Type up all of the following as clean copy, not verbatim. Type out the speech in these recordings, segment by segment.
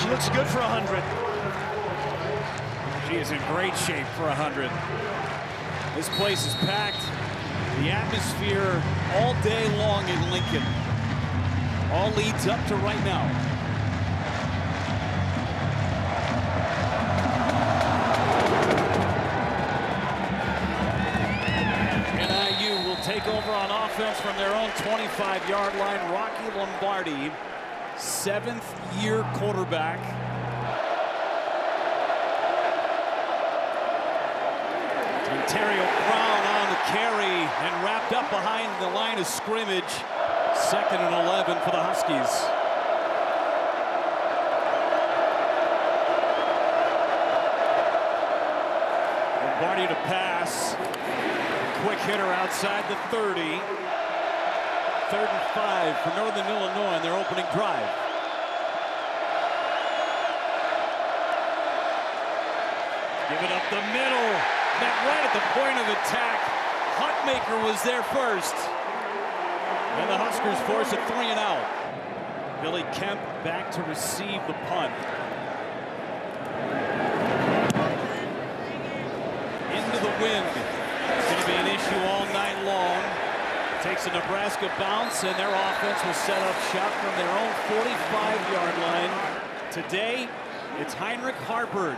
She looks good for 100. She is in great shape for 100. This place is packed. The atmosphere all day long in Lincoln. All leads up to right now. NIU will take over on offense from their own 25-yard line. Rocky Lombardi, 7th-year quarterback. Ontario Brown on the carry and wrapped up behind the line of scrimmage. 2nd and 11 for the Huskies. Lombardi to pass. Quick hitter outside the 30. 3rd and 5 for Northern Illinois in their opening drive. Give it up the middle. Met right at the point of attack. Huntmaker was there first. And the Huskers force a 3 and out. Billy Kemp back to receive the punt. Into the wind. It's going to be an issue all night long. Takes a Nebraska bounce, and their offense will set up shop from their own 45-yard line. Today, it's Heinrich Haarberg.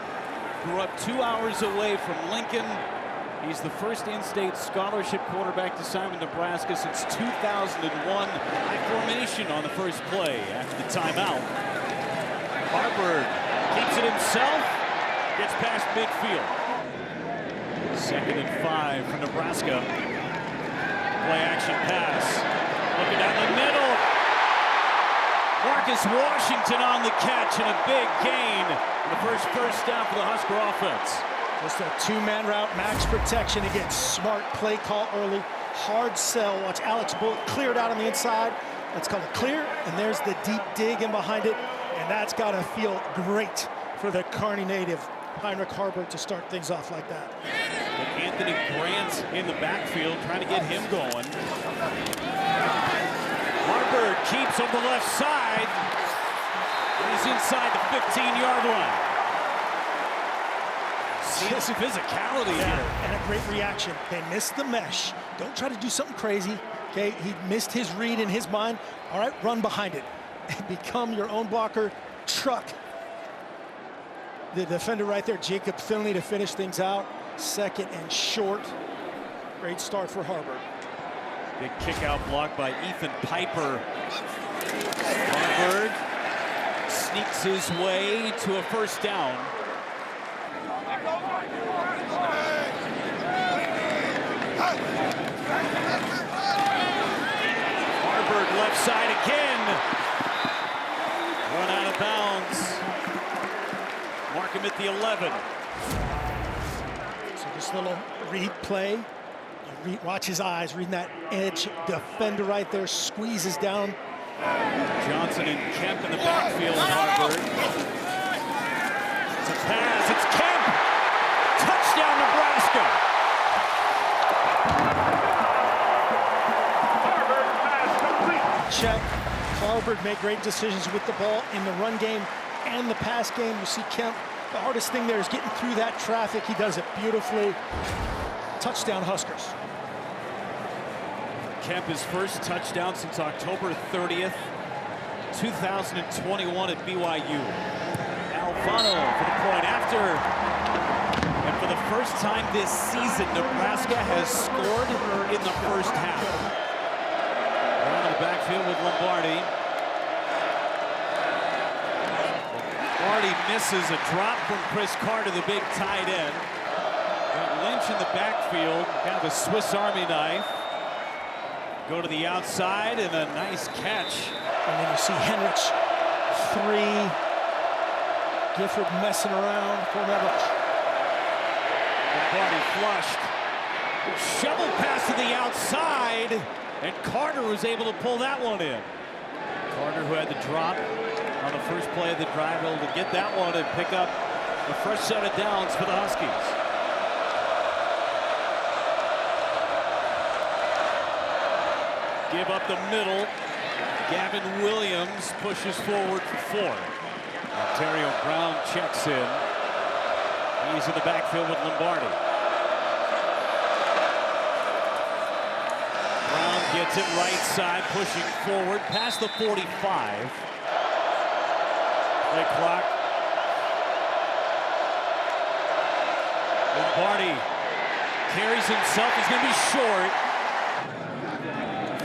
Grew up 2 hours away from Lincoln. He's the first in-state scholarship quarterback to sign with Nebraska since 2001. High formation on the first play after the timeout. Haarberg keeps it himself, gets past midfield. 2nd and 5 for Nebraska. Play action pass. Looking down the middle. Marcus Washington on the catch and a big gain. The first down for the Husker offense. Just a two-man route, max protection. Again, smart play call early, hard sell. Watch Alex Bullock cleared out on the inside. Let's call it clear, and there's the deep dig in behind it. And that's got to feel great for the Kearney native, Heinrich Haarberg, to start things off like that. But Anthony Grant in the backfield trying to get him going. Haarberg keeps on the left side. He's inside the 15-yard line. See some physicality here. And a great reaction. They missed the mesh. Don't try to do something crazy. Okay, he missed his read in his mind. All right, run behind it. Become your own blocker. Truck the defender right there, Jacob Finley, to finish things out. 2nd and short. Great start for Haarberg. Big kick out block by Ethan Piper. Haarberg sneaks his way to a first down. Haarberg left side again. Run out of bounds. Mark him at the 11. So this little read play. Watch his eyes, reading that edge defender right there, squeezes down. Johnson and Kemp in the backfield. Haarberg. It's a pass. It's Kemp. Touchdown, Nebraska. Check. Haarberg made great decisions with the ball in the run game and the pass game. You see Kemp. The hardest thing there is getting through that traffic. He does it beautifully. Touchdown, Huskers. Kemp, his first touchdown since October 30th, 2021 at BYU. Alfano for the point after. And for the first time this season, Nebraska has scored in the first half. Around the backfield with Lombardi. Lombardi misses a drop from Chris Carter, the big tight end. Got Lynch in the backfield, kind of a Swiss Army knife. Go to the outside and a nice catch. And then you see Heinrich 3. Gifford messing around. Lombardi flushed. Shovel pass to the outside. And Carter was able to pull that one in. Carter, who had the drop on the first play of the drive, able to get that one and pick up the first set of downs for the Huskies. Give up the middle. Gavin Williams pushes forward for 4. Ontario Brown checks in. He's in the backfield with Lombardi. Brown gets it right side, pushing forward past the 45. Play clock. Lombardi carries himself. He's going to be short.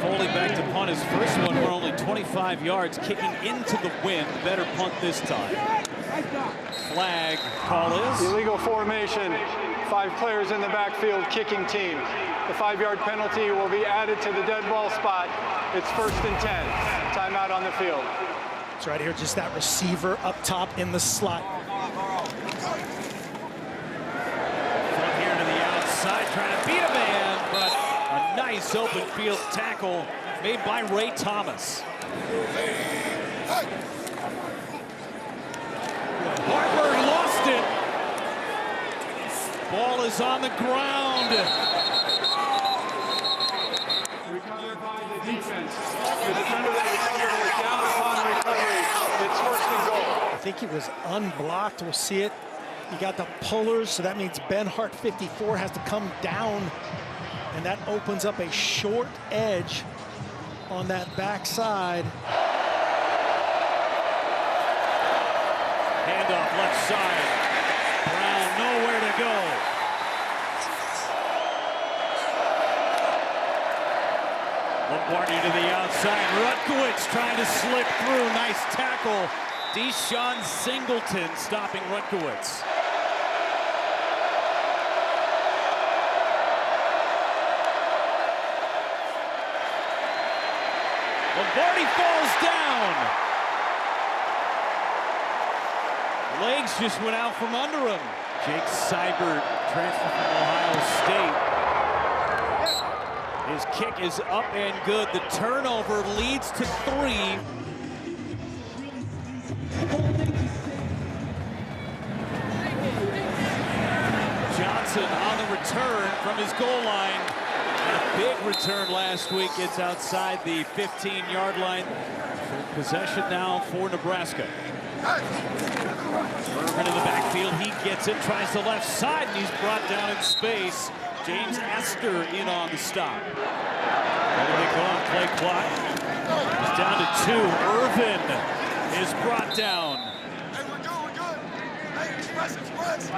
Foley back to punt his first one. We're only 25 yards, kicking into the wind. Better punt this time. Flag call is illegal formation. 5 players in the backfield, kicking team. The 5-yard penalty will be added to the dead ball spot. It's 1st and 10. Timeout on the field. It's right here, just that receiver up top in the slot. From here to the outside, trying to beat a man, but a nice open field tackle made by Ray Thomas. Haarberg lost it. Ball is on the ground. Recovered by the defense. The defender that recovered was down upon recovery. It's 1st and goal. I think he was unblocked. We'll see it. You got the pullers, so that means Ben Hart, 54, has to come down, and that opens up a short edge on that backside. Handoff left side. Brown nowhere to go. Lombardi to the outside. Rutkowitz trying to slip through. Nice tackle. Deshaun Singleton stopping Rutkowitz. Lombardi falls down. Legs just went out from under him. Jake Seibert, transfer from Ohio State. His kick is up and good. The turnover leads to 3. Johnson on the return from his goal line. And a big return last week. Gets outside the 15-yard line. Possession now for Nebraska. Irvin in the backfield, he gets it, tries the left side, and he's brought down in space. James Esther in on the stop. Ready to go on play clock. He's down to 2. Irvin is brought down. Hey, we're good. Hey, express. Let's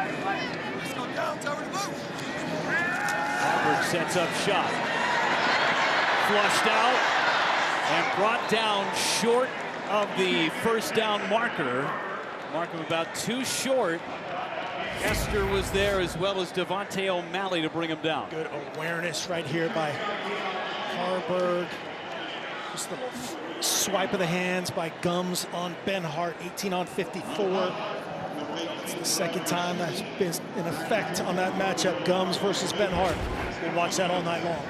go down, tell her to move. Haarberg sets up shot. Flushed out and brought down short of the first down marker. Mark him about 2 short. Esther was there, as well as Devontae O'Malley to bring him down. Good awareness right here by Haarberg. Just the swipe of the hands by Gums on Ben Hart, 18 on 54. It's the second time that's been in effect on that matchup, Gums versus Ben Hart. We'll watch that all night long.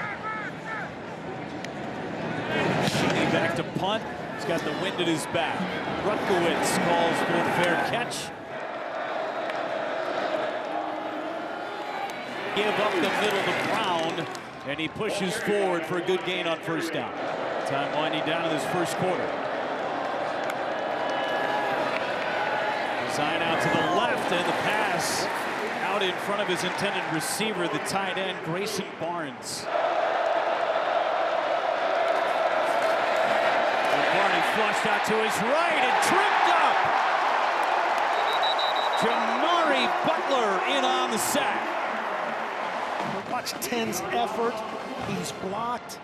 Sheedy back to punt. He's got the wind at his back. Rutkowitz calls for a fair catch. Give up the middle to Brown, and he pushes forward for a good gain on first down. Time winding down in this first quarter. Design out to the left, and the pass out in front of his intended receiver, the tight end, Grayson Barnes. Flushed out to his right and tripped up. Jamari Butler in on the sack. Watch 10's effort. He's blocked.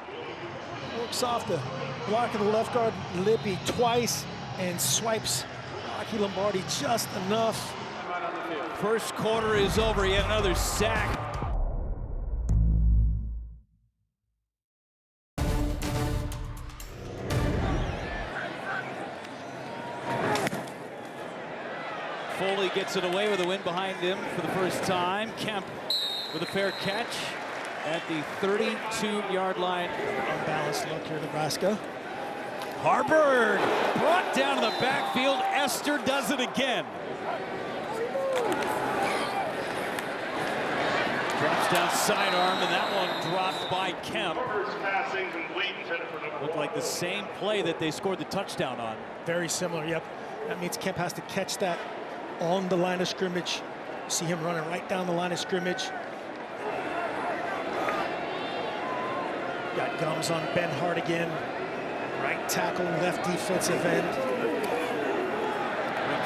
Works off the block of the left guard, Lippy, twice, and swipes Rocky Lombardi just enough. First quarter is over. Yet another sack. Foley gets it away with a win behind him for the first time. Kemp with a fair catch at the 32-yard line. Unbalanced look here, Nebraska. Haarberg brought down to the backfield. Esther does it again. Drops down sidearm, and that one dropped by Kemp. Looked like the same play that they scored the touchdown on. Very similar, yep. That means Kemp has to catch that on the line of scrimmage. See him running right down the line of scrimmage. Got gums on Ben Hart again. Right tackle, left defensive end.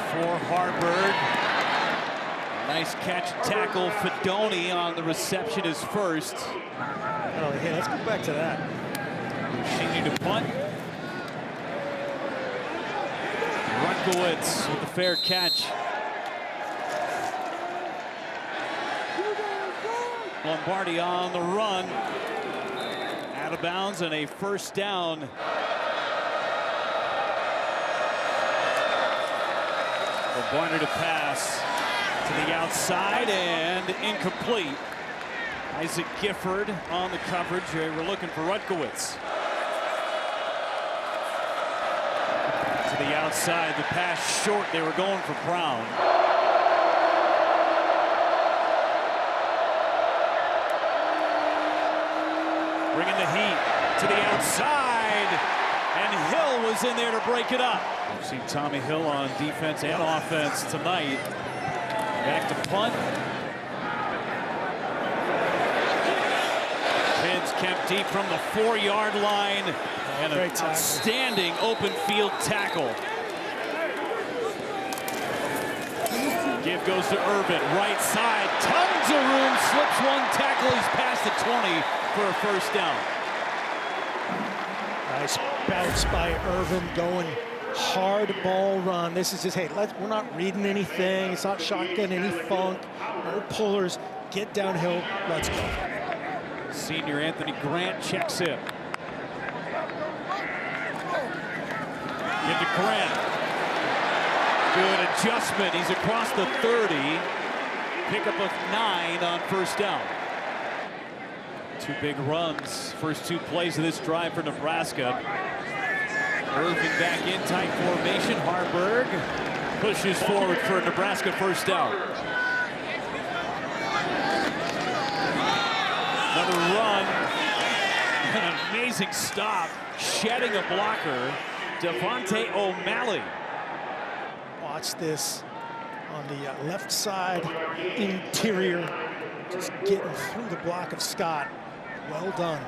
For Haarberg. Nice catch tackle. Fedoni on the reception is first. Oh, hey, let's go back to that. Continue to punt. Rutkowitz with a fair catch. Lombardi on the run. Out of bounds and a first down. Lombardi to pass to the outside and incomplete. Isaac Gifford on the coverage. They were looking for Rutkowitz. To the outside, the pass short. They were going for Brown. Bringing the heat to the outside, and Hill was in there to break it up. We've seen Tommy Hill on defense and offense tonight. Back to punt. Pins Kemp deep from the 4-yard line, and an outstanding open field tackle. Give goes to Irvin, right side, tons of room, slips one tackle, he's past the 20 for a first down. Nice bounce by Irvin, going hard ball run. This is just, hey, we're not reading anything. It's not shotgun any funk, no pullers. Get downhill, let's go. Senior Anthony Grant checks in. Into Grant. Good adjustment. He's across the 30. Pickup of 9 on first down. 2 big runs. First 2 plays of this drive for Nebraska. Irvin back in tight formation. Haarberg pushes forward for a Nebraska first down. Another run. An amazing stop. Shedding a blocker. Devontae O'Malley. Watch this on the left side interior. Just getting through the block of Scott. Well done.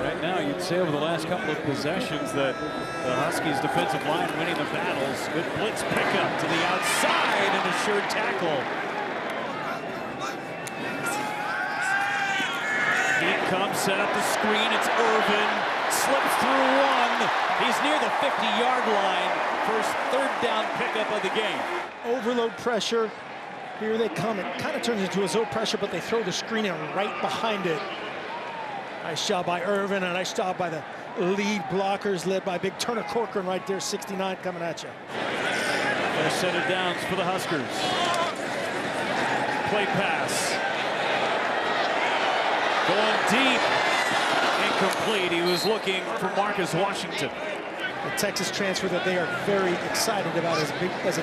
Right now, you'd say over the last couple of possessions that the Huskies defensive line winning the battles. Good blitz pickup to the outside and a sure tackle. He comes, set up the screen. It's Irvin. Slips through one. He's near the 50-yard line. First third down pickup of the game. Overload pressure. Here they come. It kind of turns into a zone pressure, but they throw the screen in right behind it. Nice job by Irvin, and a nice job by the lead blockers led by big Turner Corcoran right there, 69 coming at you. First set of downs for the Huskers. Play pass. Going deep. Incomplete. He was looking for Marcus Washington. The Texas transfer that they are very excited about as a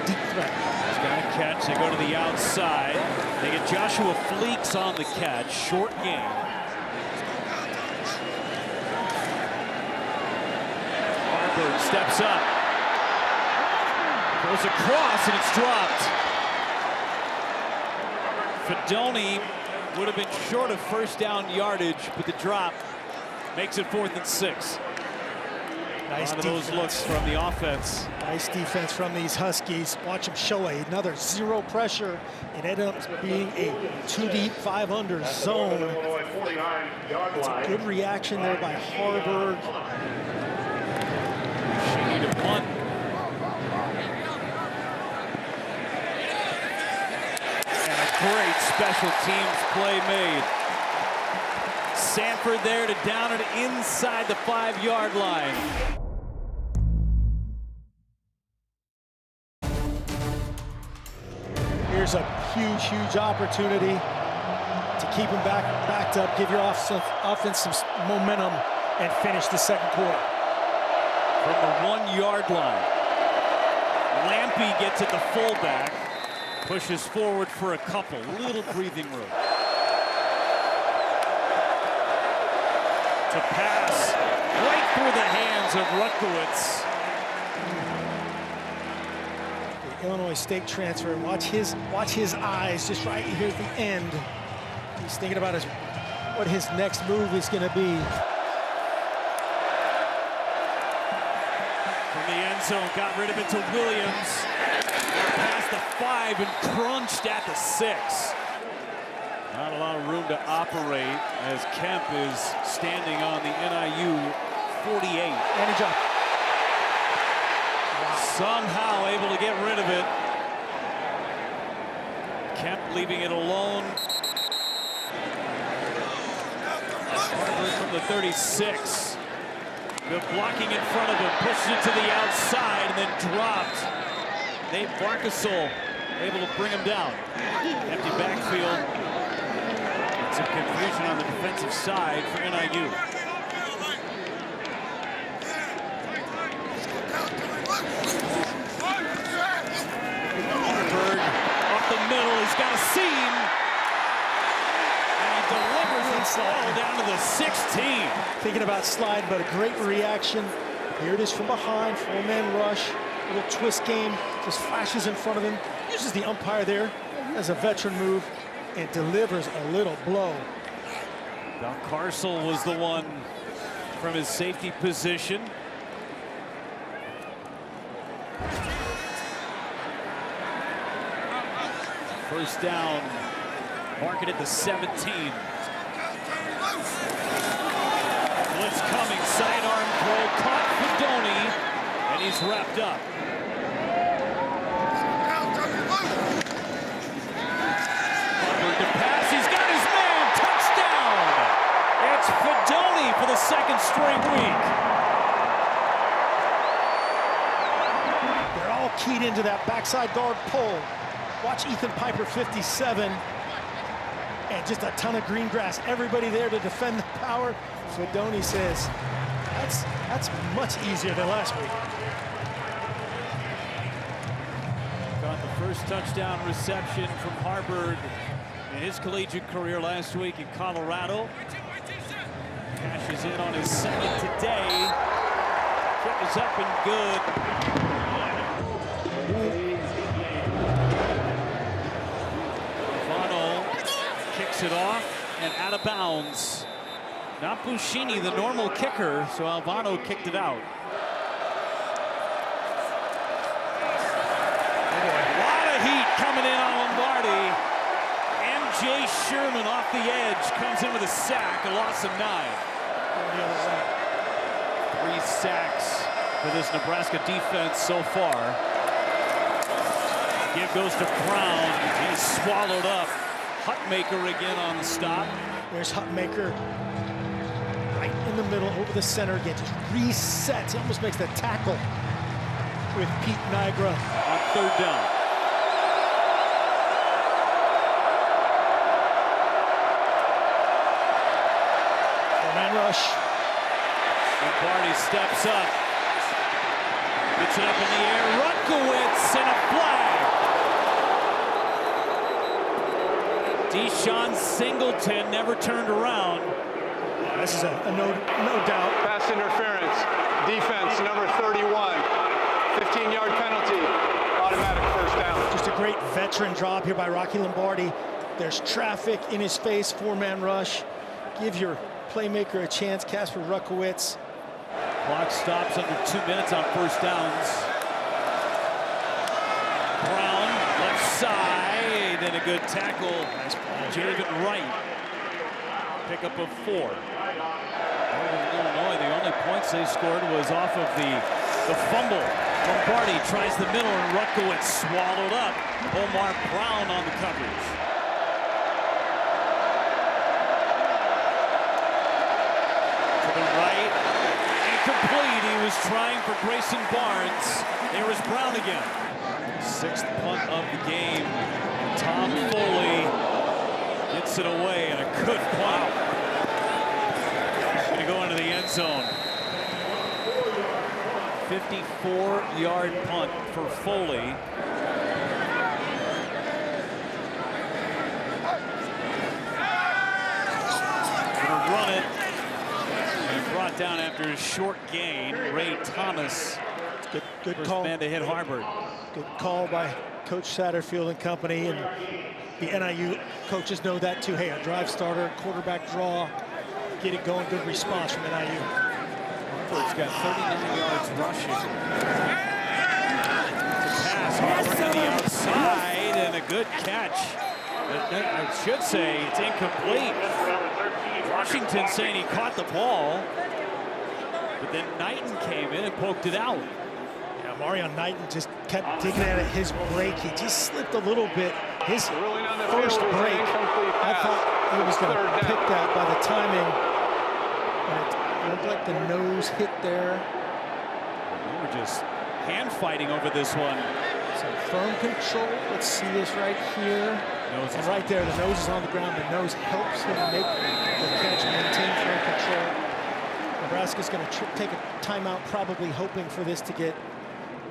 deep threat. He's got a catch. They go to the outside. They get Joshua Fleeks on the catch. Short game. Haarberg steps up. Goes across and it's dropped. Fedoni would have been short of first down yardage, but the drop makes it 4th and 6. Nice One of those looks from the offense. Nice defense from these Huskies. Watch them show another zero pressure. It ended up being a 2 deep, 5 under zone. It's a good reaction there by Haarberg. She need to punt. And a great special teams play made. Sanford there to down it inside the 5-yard line. Here's a huge opportunity to keep him backed up, give your offense some momentum, and finish the second quarter. From the 1-yard line, Lampy gets at the fullback, pushes forward for a couple, little breathing room. to pass right through the hands of Rutkowitz. The Illinois State transfer. Watch his eyes just right here at the end. He's thinking about what his next move is going to be. From the end zone, got rid of it to Williams. Past the 5 and crunched at the 6. Not a lot of room to operate as Kemp is standing on the NIU 48. And he dropped. Somehow able to get rid of it. Kemp leaving it alone. Haarberg from the 36. Good blocking in front of him, pushes it to the outside and then dropped. Nate Barkasol able to bring him down. Empty backfield. And some confusion on the defensive side for NIU. Haarberg up the middle, he's got a seam. And he delivers it all down to the 16. Thinking about slide, but a great reaction. Here it is from behind, 4-man rush. Little twist game, just flashes in front of him. Uses the umpire there as a veteran move and delivers a little blow. Valcarcel was the one from his safety position. First down, mark it at the 17. Blitz coming, sidearm throw, caught Fedoni, and he's wrapped up. Haarberg to pass, he's got his man, touchdown! It's Fedoni for the second straight week. They're all keyed into that backside guard pull. Watch Ethan Piper, 57. And just a ton of green grass. Everybody there to defend the power. Fedoni says, that's much easier than last week. Got the first touchdown reception from Haarberg in his collegiate career last week in Colorado. Cashes in on his second today. Kick is up and good. Kicks it off and out of bounds. Not Buscini, the normal kicker, so Alvano kicked it out. A lot of heat coming in on Lombardi. MJ Sherman off the edge comes in with a sack, a loss of 9. 3 sacks for this Nebraska defense so far. Give goes to Brown. He's swallowed up. Hutmaker again on the stop. There's Hutmaker right in the middle, over the center again. Just resets. He almost makes the tackle with Pete Niagara. On third down. Man rush. Lombardi steps up. Gets it up in the air. Rutkowitz and a flag. Deshaun Singleton never turned around. This is a no doubt. Pass interference. Defense, number 31. 15-yard penalty. Automatic first down. Just a great veteran job here by Rocky Lombardi. There's traffic in his face, 4-man rush. Give your playmaker a chance, Casper Rutkowitz. Clock stops under 2 minutes on first downs. Brown, left side, and a good tackle. Nice play. Javen Wright. Pickup of 4. Over Illinois, the only points they scored was off of the fumble. Lombardi tries the middle, and Rutkowitz swallowed up. Omar Brown on the coverage. To the right, incomplete. He was trying for Grayson Barnes. There was Brown again. 6th punt of the game. Tom Foley gets it away, and a good punt. Going to go into the end zone. 54-yard punt for Foley. Gonna run it. down after a short gain. Ray Thomas, Good first call. man to hit Haarberg. Good call by Coach Satterfield and company, and the NIU coaches know that too. Hey, a drive starter, quarterback draw, get it going. Good response from NIU. Haarberg's got 39 yards rushing. Pass, Haarberg on the outside, and a good catch. I should say it's incomplete. Washington saying he caught the ball, but then Knighton came in and poked it out. Yeah, Marion Knighton just kept digging at it. His break, he just slipped a little bit. His first break, I thought he was going to pick that by the timing. It looked like the nose hit there. We were just hand fighting over this one. Some firm control. Let's see this right here. And right there, the nose is on the ground. The nose helps him make the catch, maintain firm control. Nebraska's going to take a timeout, probably hoping for this to get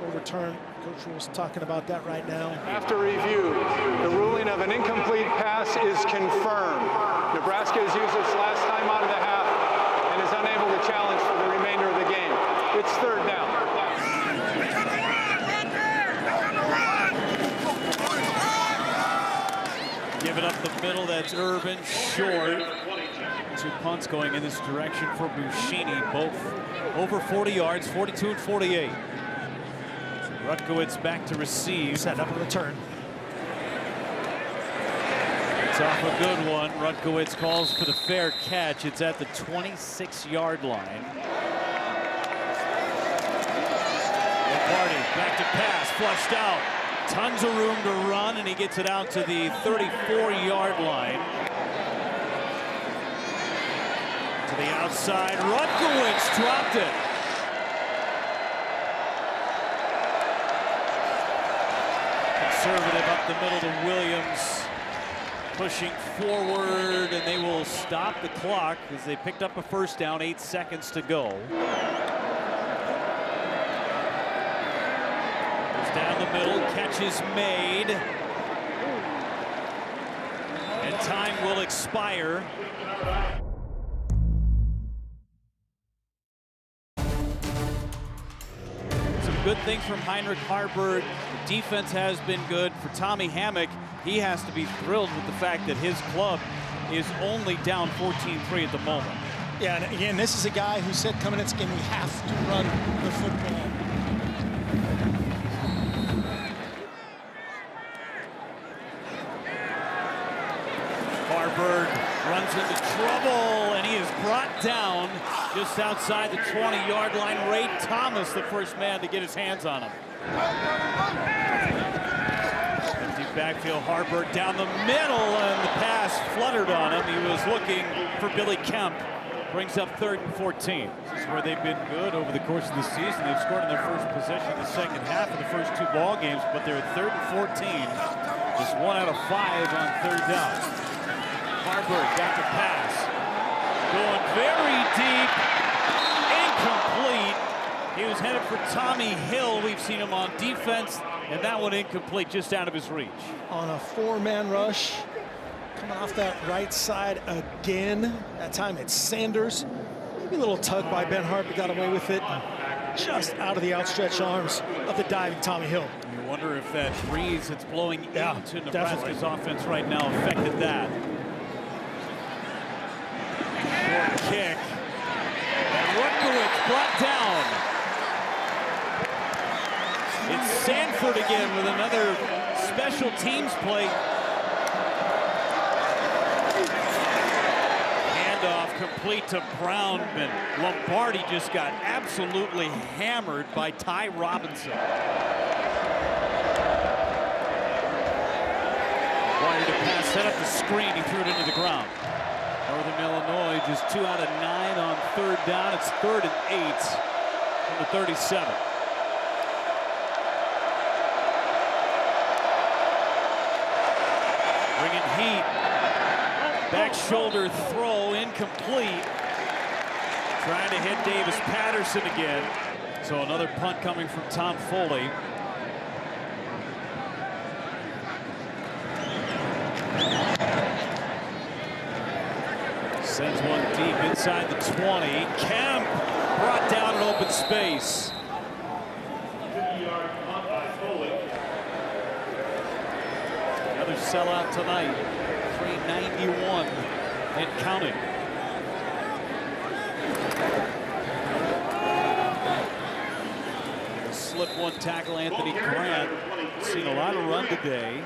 overturned. Coach Rule's talking about that right now. After review, the ruling of an incomplete pass is confirmed. Nebraska has used its last time out of the half and is unable to challenge for the remainder of the game. It's third down. Give it up the middle, that's Irvin, short. Two punts going in this direction for Buschini, both over 40 yards, 42 and 48. Rutkowitz back to receive. Set up a return. It's off a good one. Rutkowitz calls for the fair catch. It's at the 26-yard line. Lombardi back to pass, flushed out. Tons of room to run, and he gets it out to the 34-yard line. To the outside, Rutkowitz dropped it. Conservative up the middle to Williams. Pushing forward, and they will stop the clock as they picked up a first down, 8 seconds to go. Down the middle, catch is made. And time will expire. Some good things from Heinrich Haarberg. The defense has been good. For Tommy Hammock, he has to be thrilled with the fact that his club is only down 14-3 at the moment. Yeah, and again, this is a guy who said coming into this game, we have to run the football. Haarberg runs into trouble, and he is brought down just outside the 20-yard line. Ray Thomas, the first man to get his hands on him. Empty backfield, Haarberg down the middle, and the pass fluttered on him. He was looking for Billy Kemp. Brings up 3rd and 14. This is where they've been good over the course of the season. They've scored in their first possession in the second half of the first 2 ball games, but they're at 3rd and 14. Just 1 out of 5 on 3rd down. Haarberg got the pass. Going very deep. Incomplete. He was headed for Tommy Hill. We've seen him on defense, and that one incomplete, just out of his reach. On a 4-man rush. Coming off that right side again. That time it's Sanders. Maybe a little tug by Ben Hart, but got away with it. Just out of the outstretched arms of the diving Tommy Hill. You wonder if that breeze that's blowing into Nebraska's definitely. offense right now affected that. Short kick. And Rutkowitz brought down. It's Sanford again with another special teams play. Complete to Brown, and Lombardi just got absolutely hammered by Ty Robinson. Required to pass, set up the screen, he threw it into the ground. Northern Illinois just 2 out of 9 on 3rd down. It's 3rd and 8 from the 37. Bringing heat. Back shoulder throw, incomplete. Trying to hit Davis Patterson again. So another punt coming from Tom Foley. Sends one deep inside the 20. Kemp brought down in open space. Another sellout tonight. 391 and counting. Slip one tackle, Anthony Grant. Seen a lot of run today.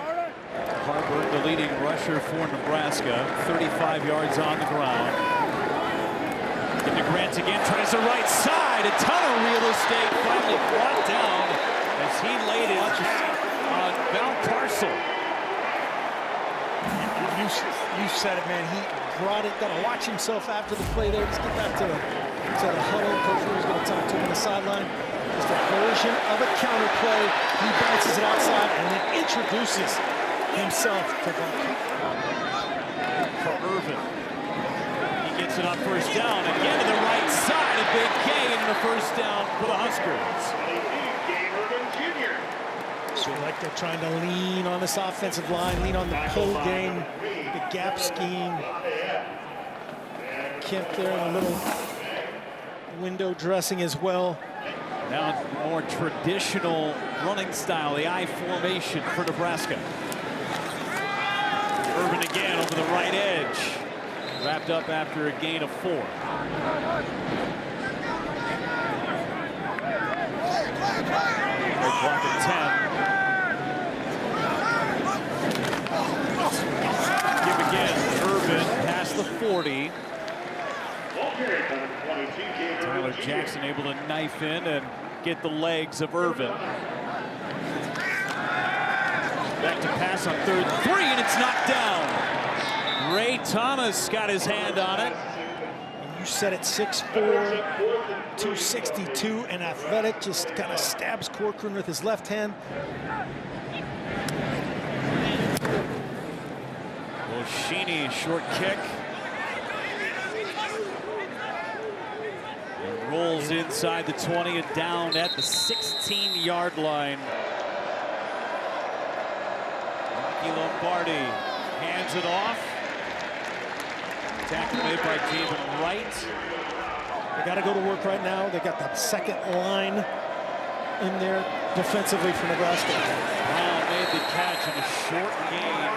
Haarberg, the leading rusher for Nebraska, 35 yards on the ground. Into Grant again, tries the right side. A ton of real estate, finally brought down as he laid it on Val Parcel. You said it, man. He brought it. Got to watch himself after the play there. Let's get back to the huddle. Coach Rue's going to talk to him on the sideline. Just a version of a counter play. He bounces it outside and then introduces himself to for Irvin. He gets it on first down. Again to the right side. A big gain and a first down for the Huskers. So like they're trying to lean on this offensive line, lean on the pull game, the gap scheme. Kemp there in a little window dressing as well. Now more traditional running style, the I formation for Nebraska. Irvin again over the right edge. Wrapped up after a gain of 4. Clock at 10. Give again. Irvin past the 40. Tyler Jackson able to knife in and get the legs of Irvin. Back to pass on 3rd and 3, and it's knocked down. Ray Thomas got his hand on it. And you said it, 6'4", 262, and athletic, just kind of stabs Corcoran with his left hand. Oshini, short kick. Rolls inside the 20 and down at the 16-yard line. Rocky Lombardi hands it off. Tackle made by Javen Wright. They got to go to work right now. They got the second line in there defensively for Nebraska. Brown made the catch in a short game.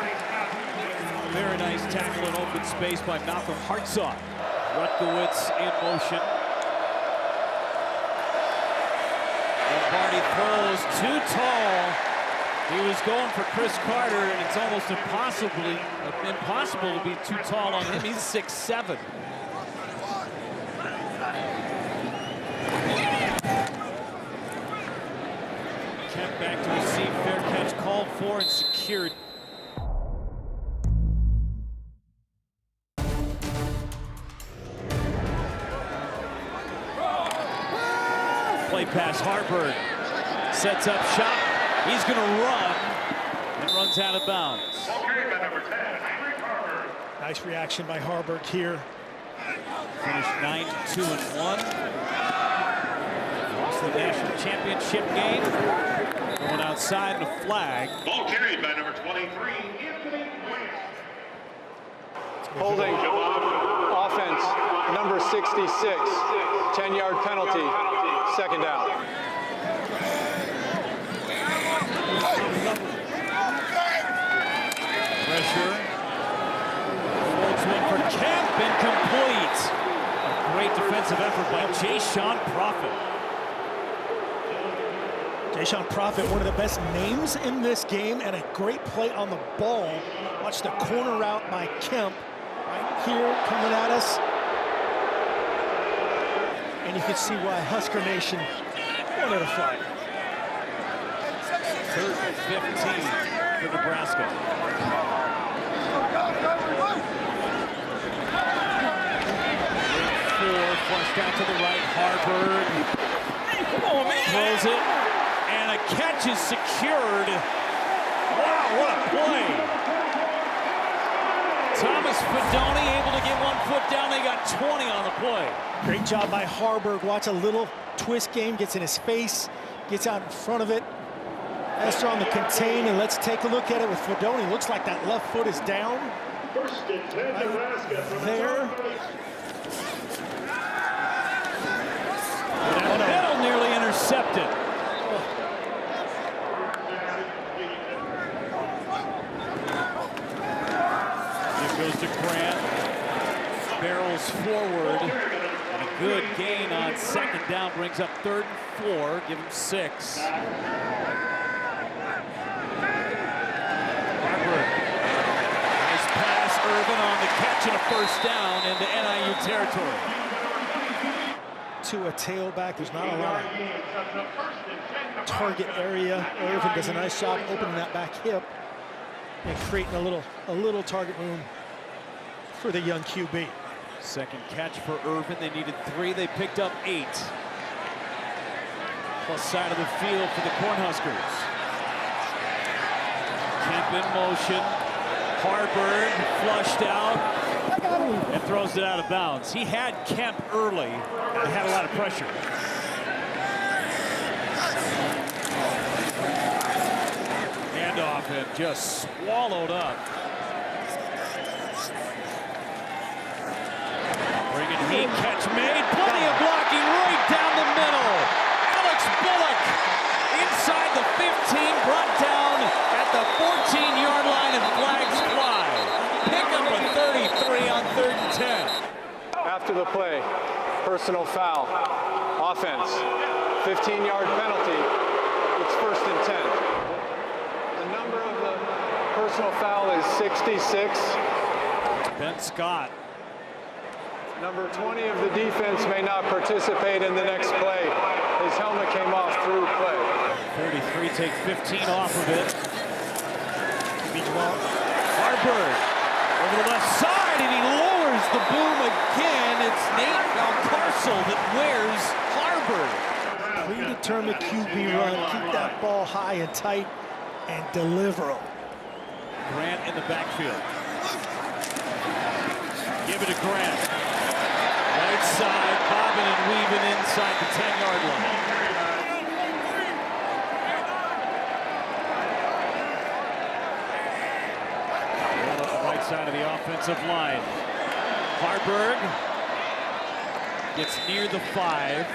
Very nice tackle in open space by Malcolm Hartzog. Rutkowitz in motion. Lombardi throws too tall. He was going for Chris Carter, and it's almost impossible to be too tall on him. He's 6'7". Kemp back to receive, fair catch called for and secured. Play pass, Haarberg sets up shot. He's going to run and runs out of bounds. Nice reaction by Haarberg here. Finished 9-2-1. Lost the national championship game. Going outside the flag. Ball carried by number 23, Anthony Grant. Holding offense, number 66. 10-yard penalty, second down. Pressure. Folds one for Kemp, incomplete. A great defensive effort by Jayshon Prophet. Jayshon Prophet, one of the best names in this game, and a great play on the ball. Watch the corner route by Kemp. Right here, coming at us. And you can see why Husker Nation wanted a flag. 3rd and 15 for Nebraska. Flushed out to the right, Haarberg. Throws it, and a catch is secured. Wow, what a play. Thomas Fedoni able to get 1 foot down. They got 20 on the play. Great job by Haarberg. Watch a little twist game, gets in his face, gets out in front of it. Esther on the contain, and let's take a look at it with Fedoni. Looks like that left foot is down. First and 10, Nebraska from There. That'll nearly intercepted. It goes to Grant. Barrels forward. And a good gain on second down brings up 3rd and 4. Give him 6. Haarberg. Nice pass. Irvin on the catch and a first down into NIU territory. To a tailback, there's not a lot of target area. Irvin does a nice job opening that back hip and creating a little target room for the young QB. Second catch for Irvin. They needed 3. They picked up 8. Plus side of the field for the Cornhuskers. Kemp in motion. Haarberg flushed out and throws it out of bounds. He had Kemp early and had a lot of pressure. Handoff and just swallowed up. Bringing heat, catch made, plenty of blocking right down the middle. Alex Bullock inside the 15, brought down at the 14-yard line and flags fly. Pick up a 33 on 3rd and 10. After the play, personal foul, offense, 15-yard penalty, it's 1st and 10. The number of the personal foul is 66. Ben Scott. Number 20 of the defense may not participate in the next play. His helmet came off through play. 33 take 15 off of it. Haarberg over the left side, and he lowers the boom again. It's Nate Valcarcel that wears Haarberg. Predetermined QB run, keep that ball high and tight, and deliver them. Grant in the backfield. Give it to Grant. Right side, bobbing and weaving inside the 10-yard line. Right side of the offensive line. Haarberg gets near the 5.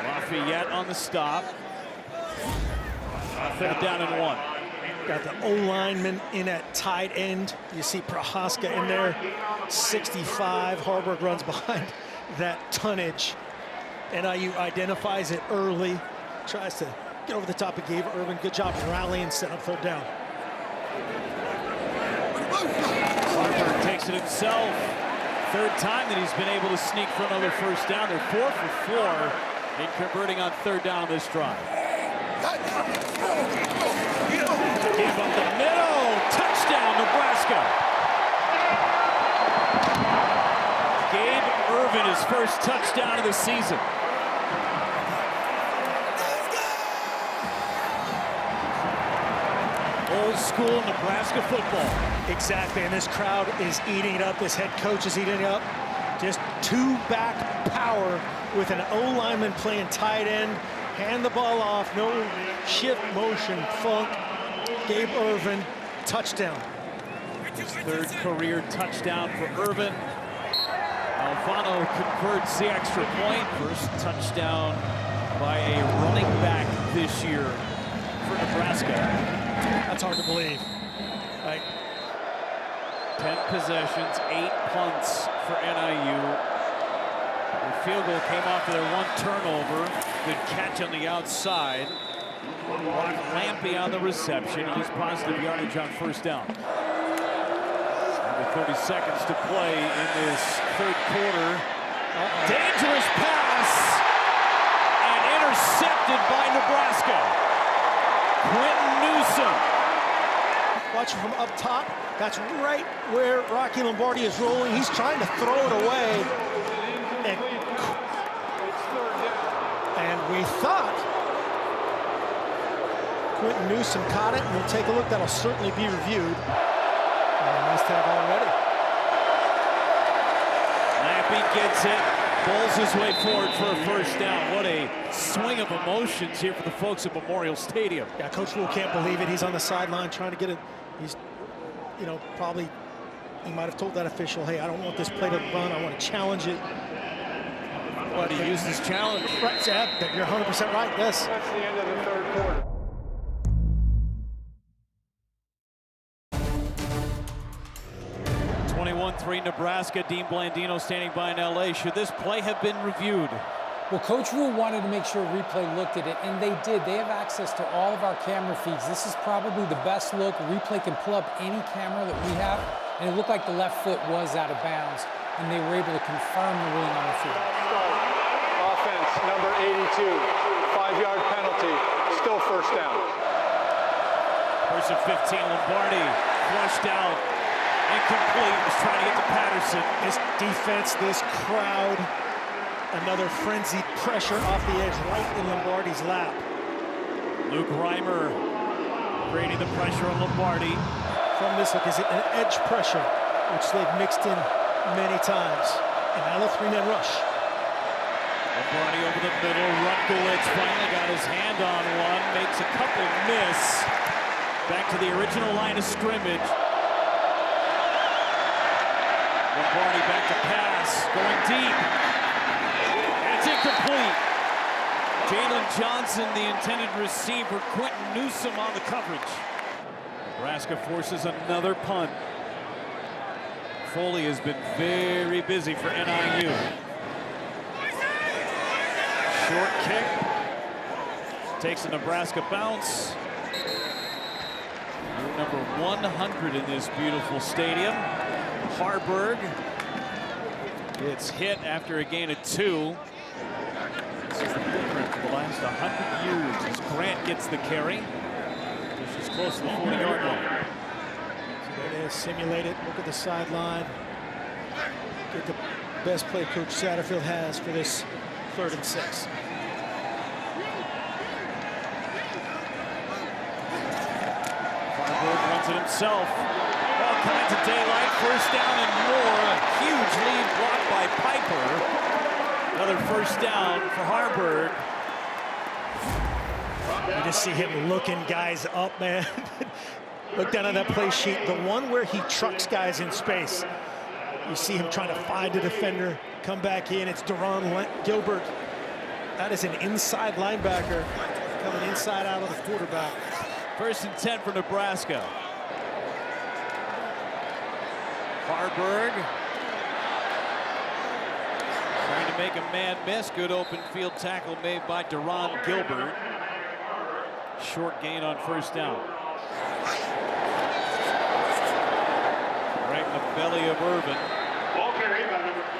Lafayette on the stop. 3rd down and 1. Got the O-lineman in at tight end. You see Prohaska in there, 65. Haarberg runs behind that tonnage. NIU identifies it early, tries to get over the top of Gabe Irvin. Good job rallying, set up 3rd down. Haarberg takes it himself. 3rd time that he's been able to sneak for another first down. They're 4 for 4 in converting on 3rd down this drive. Give up the middle. Touchdown, Nebraska. Gabe Irvin, his first touchdown of the season. Old school Nebraska football. Exactly, and this crowd is eating it up. This head coach is eating it up. Just 2-back power with an O-lineman playing tight end. Hand the ball off, no shift motion, funk. Gabe Irvin, touchdown. His 3rd career touchdown for Irvin. Alfano converts the extra point. First touchdown by a running back this year for Nebraska. That's hard to believe. Right. 10 possessions, 8 punts for NIU. The field goal came off of their 1 turnover. Good catch on the outside. Brock Lampy on the reception. He's positive yardage on 1st down. Under 30 seconds to play in this 3rd quarter. Dangerous pass and intercepted by Nebraska. Quentin Newsom. Watch from up top. That's right where Rocky Lombardi is rolling. He's trying to throw it away. And we thought Quentin Newsom caught it, and we'll take a look. That'll certainly be reviewed. Nice tag already. Lampy gets it, bowls his way forward for a first down. What a swing of emotions here for the folks at Memorial Stadium. Yeah, Coach Rule can't believe it. He's on the sideline trying to get it. you know, probably he might have told that official, hey, I don't want this play to run. I want to challenge it. But he used his challenge. Right, Sept, you're 100% right, yes. That's the end of the third quarter. (21-3) Nebraska. Dean Blandino standing by in LA. Should this play have been reviewed? Well, Coach Rule wanted to make sure replay looked at it, and they did. They have access to all of our camera feeds. This is probably the best look. Replay can pull up any camera that we have, and it looked like the left foot was out of bounds, and they were able to confirm the ruling on the field. Offense, number 82, 5-yard penalty, still first down. First and 15, Lombardi flushed out, incomplete, was trying to get to Patterson. This defense, this crowd, another frenzied pressure off the edge right in Lombardi's lap. Luke Reimer creating the pressure on Lombardi. From this look, is it an edge pressure, which they've mixed in many times. And now the 3-man rush. Lombardi over the middle. Rutkowitz finally got his hand on one. Makes a couple miss. Back to the original line of scrimmage. Lombardi back to pass. Going deep. And it's incomplete. Jalen Johnson, the intended receiver. Quentin Newsome on the coverage. Nebraska forces another punt. Foley has been very busy for NIU. Short kick. Takes a Nebraska bounce. Number 100 in this beautiful stadium. Haarberg gets hit after a gain of 2. This is the blueprint for the last 100 years as Grant gets the carry. She's close to the 40-yard line. So there it is, simulate it, look at the sideline. Get the best play Coach Satterfield has for this 3rd and 6. Haarberg runs it himself. All kinds of daylight, first down and more. A huge lead blocked by Piper. Another first down for Haarberg. You just see him looking guys up, man. Look down at that play sheet. The one where he trucks guys in space. You see him trying to find a defender, come back in. It's Deron Gilbert. That is an inside linebacker coming inside out of the quarterback. First and 10 for Nebraska. Haarberg trying to make a man miss. Good open field tackle made by Deron Gilbert. Short gain on first down. Right in the belly of Irvin.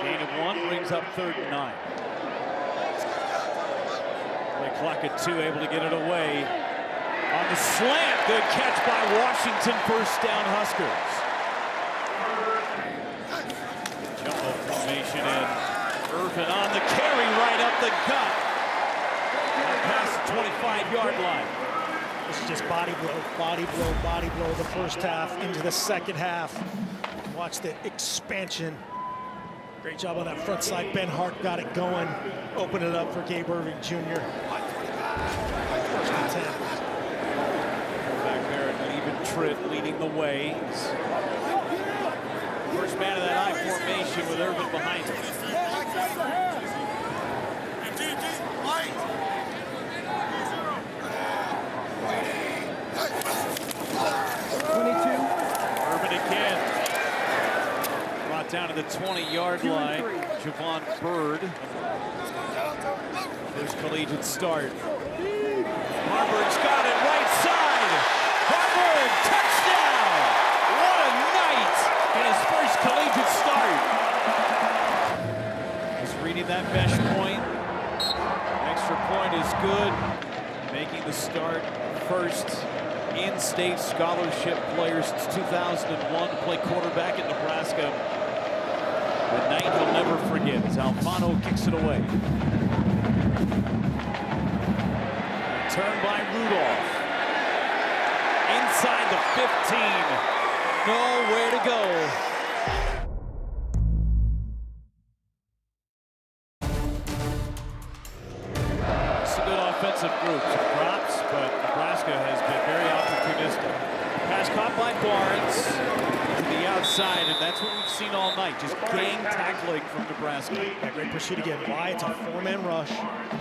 Gain of 1 brings up 3rd and 9. Play clock at 2, able to get it away. On the slant, good catch by Washington, first down Huskers. Jumbo formation and Irvin on the carry right up the gut. Past the 25-yard line. This is just body blow, body blow, body blow. The first half into the second half. Watch the expansion. Great job on that front side. Ben Hart got it going. Open it up for Gabe Irvin Jr. First and 10. Back there, an even Tritt leading the way. First man of that I formation with Irvin behind him. 22. Irvin again. Brought down to the 20-yard line. Javon Bird. First collegiate start. Haarberg's got it right side. Haarberg, touchdown! What a night in his first collegiate start. Just reading that mesh point. Extra point is good. Making the start first in-state scholarship player since 2001 to play quarterback at Nebraska. The night he'll never forget as Alfano kicks it away. Turn by Rudolph. Inside the 15. Nowhere to go. It's a good offensive group. Some props, but Nebraska has been very opportunistic. Pass caught by Barnes. inside, and that's what we've seen all night. Just gang tackling from Nebraska. That great pursuit again. Why? It's a four-man rush.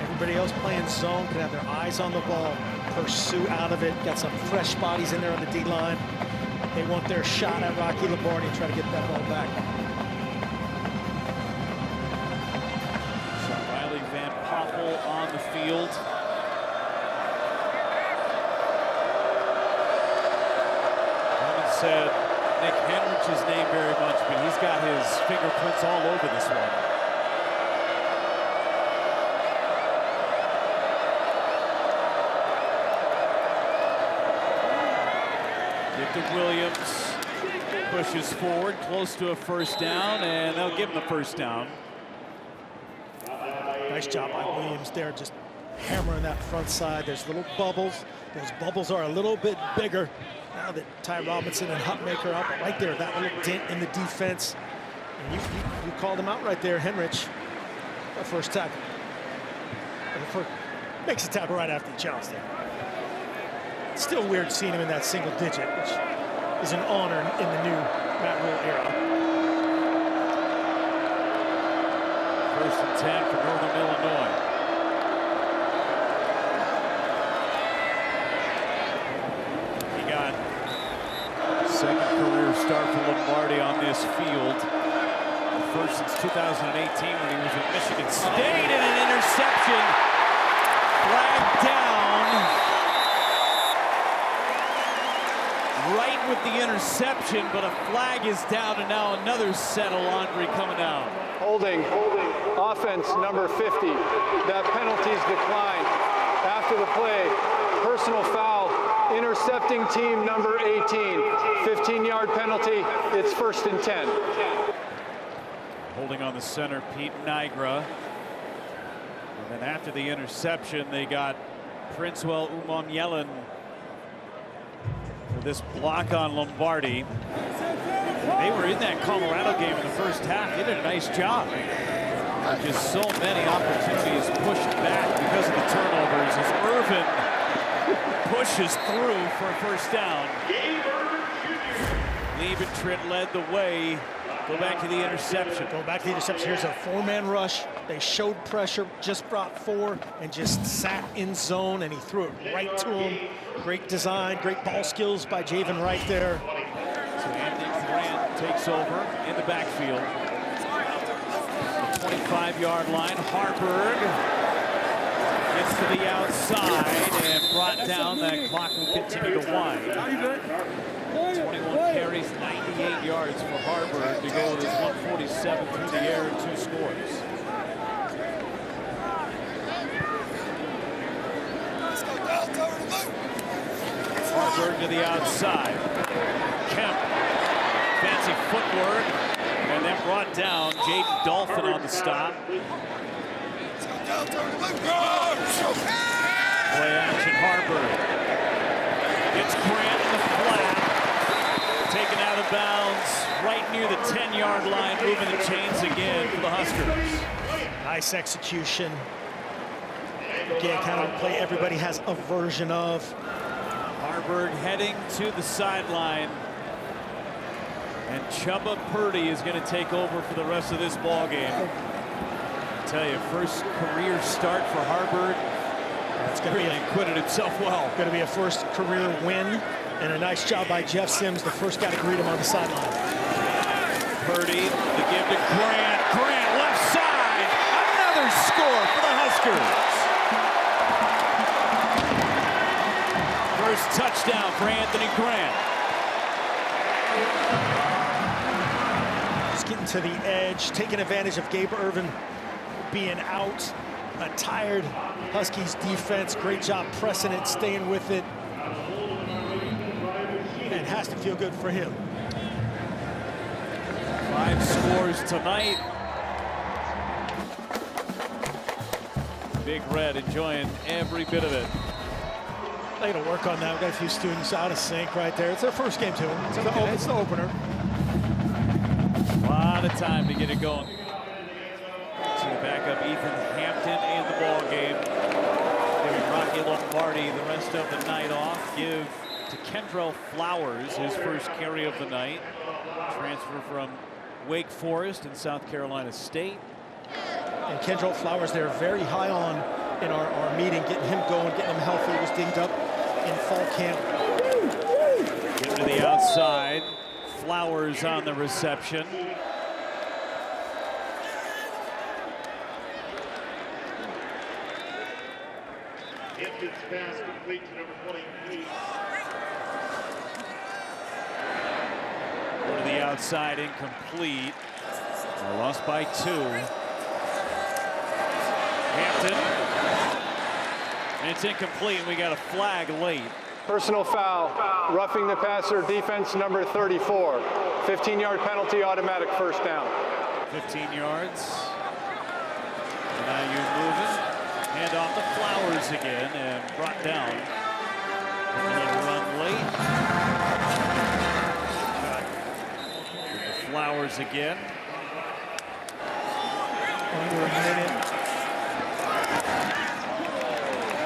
Everybody else playing zone can have their eyes on the ball. Pursue out of it. Got some fresh bodies in there on the D-line. They want their shot at Rocky Lombardi and try to get that ball back. So Riley Van Poppel on the field. Said Nick Heinrich's name very much, but he's got his fingerprints all over this one. Victor Williams pushes forward, close to a first down, and they'll give him the first down. Nice job by Williams there, just hammering that front side. There's little bubbles. Those bubbles are a little bit bigger now that Ty Robinson and Hutmaker up right there. That little dent in the defense. And you called him out right there, Heinrich. The first tackle. Makes a tackle right after the challenge there. It's still weird seeing him in that single digit, which is an honor in the new Matt Rule era. First and 10 for Northern Illinois. Second career start for Lombardi on this field. The first since 2018 when he was at Michigan State, and an interception. Flag down. Right with the interception, but a flag is down, and now another set of laundry coming out. Holding. Offense number 50. That penalty's declined. After the play, personal foul. Intercepting team number 18. 15-yard penalty. It's first and 10. Holding on the center, Pete Nigra. And then after the interception, they got Princewell Umam-Yellen for this block on Lombardi. They were in that Colorado game in the first half. They did a nice job. Just so many opportunities pushed back because of the turnovers as Irvin pushes through for a first down. Liebentritt led the way. Go back to the interception. Go back to the interception. Here's a four-man rush. They showed pressure, just brought four, and just sat in zone, and he threw it right to him. Great design, great ball skills by Javen right there. So Anthony Grant takes over in the backfield. The 25-yard line. Haarberg gets to the outside and brought down. That clock will continue to wind. 21 carries, 98 yards for Haarberg to go with his 147 through the air and 2 scores. Haarberg to the outside. Kemp, fancy footwork, and then brought down. Jaden Dolphin on the stop. Play action, Haarberg. It's Grant in the flat. Taken out of bounds right near the 10-yard line, moving the chains again for the Huskers. Nice execution. Again, kind of a play everybody has a version of. Haarberg heading to the sideline. And Chubba Purdy is going to take over for the rest of this ball game. I tell you, first career start for Haarberg. It's going to be acquitted himself well. Going to be a first career win, and a nice job by Jeff Sims, the first guy to greet him on the sideline. Purdy, the give to Grant. Grant left side. Another score for the Huskers. First touchdown for Anthony Grant. Just getting to the edge, taking advantage of Gabe Irvin being out. A tired Huskies defense. Great job pressing it, staying with it. And has to feel good for him. 5 scores tonight. Big Red enjoying every bit of it. They got to work on that. We've got a few students out of sync right there. It's their first game too. It's the opener. A lot of time to get it going. So back up Ethan Hampton in the ball game. Giving Rocky Lombardi the rest of the night off. Give to Kendrell Flowers, his first carry of the night. Transfer from Wake Forest and South Carolina State. And Kendrell Flowers, they're very high on in our meeting, getting him going, getting him healthy. He was dinged up in fall camp. Getting to the outside. Flowers on the reception. Hampton's pass complete to number 23. Go to the outside, incomplete. They're lost by 2. Hampton. And it's incomplete, and we got a flag late. Personal foul, roughing the passer, defense number 34. 15-yard penalty, automatic first down. 15 yards. And now you're moving. Hand off to Flowers again and brought down. A little run late. Flowers again. Under a minute.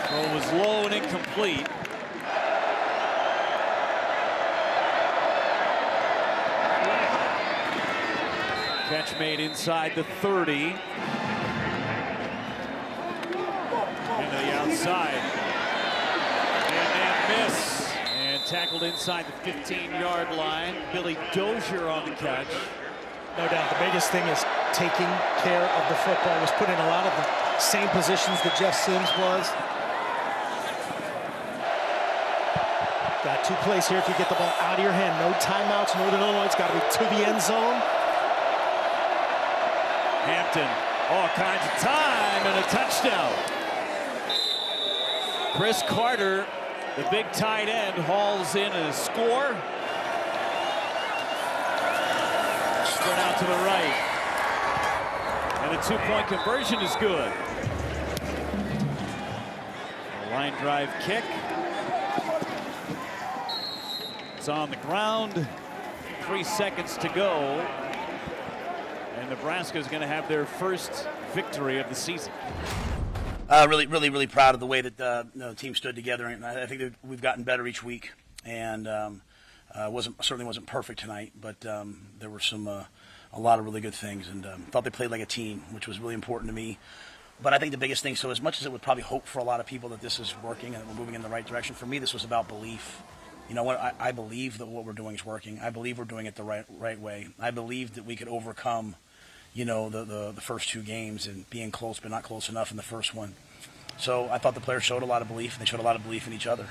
Throw was low and incomplete. Catch made inside the 30. Into the outside. And that miss. And tackled inside the 15-yard line. Billy Dozier on the catch. No doubt the biggest thing is taking care of the football. Was put in a lot of the same positions that Jeff Sims was. Got 2 plays here if you get the ball out of your hand. No timeouts. Northern Illinois, it's got to be to the end zone. Hampton, all kinds of time and a touchdown. Chris Carter, the big tight end, hauls in a score. Spread out to the right. And a 2-point conversion is good. A line drive kick. It's on the ground. 3 seconds to go. And Nebraska is going to have their first victory of the season. Really proud of the way that the team stood together, and I think that we've gotten better each week. And certainly wasn't perfect tonight, but there were a lot of really good things, and thought they played like a team, which was really important to me. But I think the biggest thing, so as much as it would probably hope for a lot of people that this is working and that we're moving in the right direction, for me this was about belief. You know what? I believe that what we're doing is working. I believe we're doing it the right way. I believe that we could overcome, the first 2 games and being close but not close enough in the first one. So I thought the players showed a lot of belief, and they showed a lot of belief in each other.